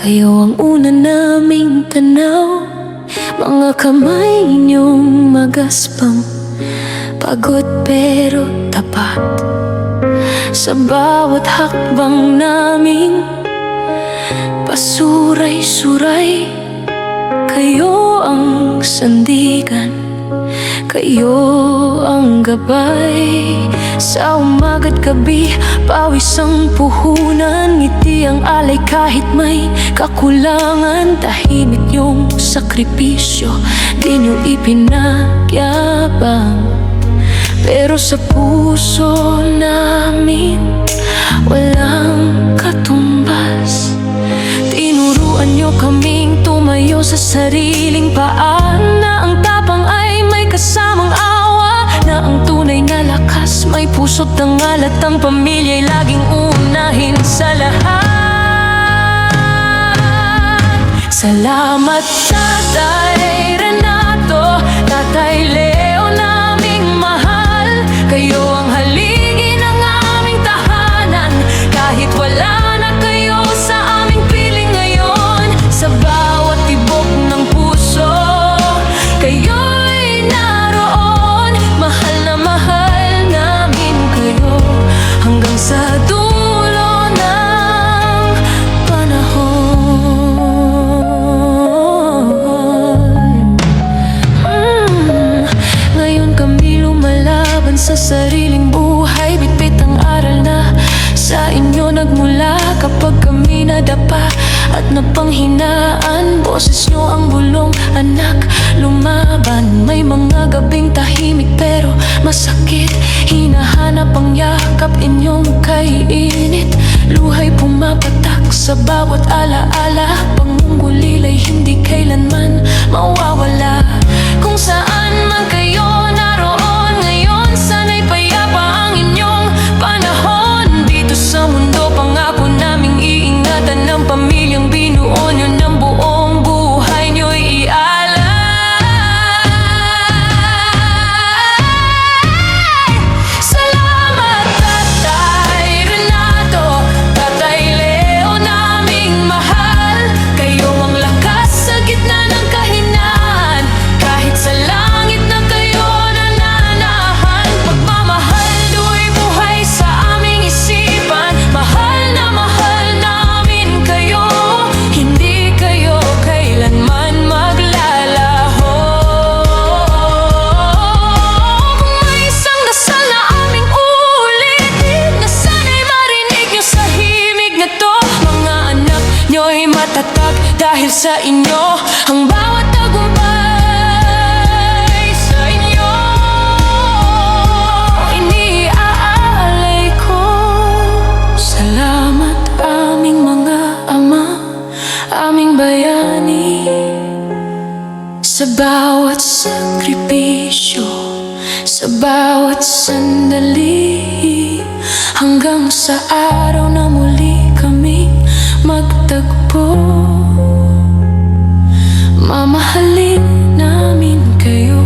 Kayo ang una naming tanaw, mga kamay inyong magaspang, pagod pero tapat. Sa bawat hakbang naming pasuray-suray, kayo ang sandigan, kayo ang gabay. Sa umaga't gabi, pawis ang puhunan, ngiti ang alay kahit may kakulangan. Tahimik yung sakripisyo, di nyo ipinagyabang, pero sa puso namin walang katumbas. Tinuruan nyo kaming tumayo sa sariling paa, na ang tapang ay may kasamang awa, na ang tunay na lakas may puso't nangalat. Ang pamilya'y laging unahin sa lahat. Salamat Tatay Renato, Tatay Leo naming mahal. Kayo ang haligi ng aming tahanan, kahit wala na kayo sa aming piling ngayon. Sa bawat tibok ng puso, kayo'y naroon. Mahal na mahal namin kayo, hanggang sa dulo ng panahon. Ngayon kami lumalaban sa sariling buhay, bitbit ang aral na sa inyo nagmula. Kapag kami nadapa at napanghinaan, boses nyo ang bulong, anak, lumaban. May mga gabing tahimik pero masakit, hinahanap ang yakap inyong kaiinit. Luhay pumapatak sa bawat alaala, pangungulila'y hindi kailanman mawawala. Kung saan man kayo naroon ngayon, sana'y payapa ang inyong panahon. Dito sa mundo pangako naming iingatan, ng pamilyang binuo nyo ng buong buhay nyo'y ialay. Salamat Tatay Renato, Tatay Leo naming mahal. Kayo ang lakas sa gitna ng kahinaan, kahit sa langit na kayo nananahan. Pagmamahal do'y buhay sa aming isipan, mahal na mahal namin kayo, hindi kayo kailanman maglalaho. Kung may isang dasal na aming uulitin, na sana'y marinig nyo sa himig na to, mga anak nyo'y matatag dahil sa inyo. Ang bawat tagumpay sa inyo iniaalay ko. Salamat aming mga ama, aming bayani, sa bawat sakripisyo, sa bawat sandali, hanggang sa araw na muli kaming magtagpo. Mamahalin namin kayo.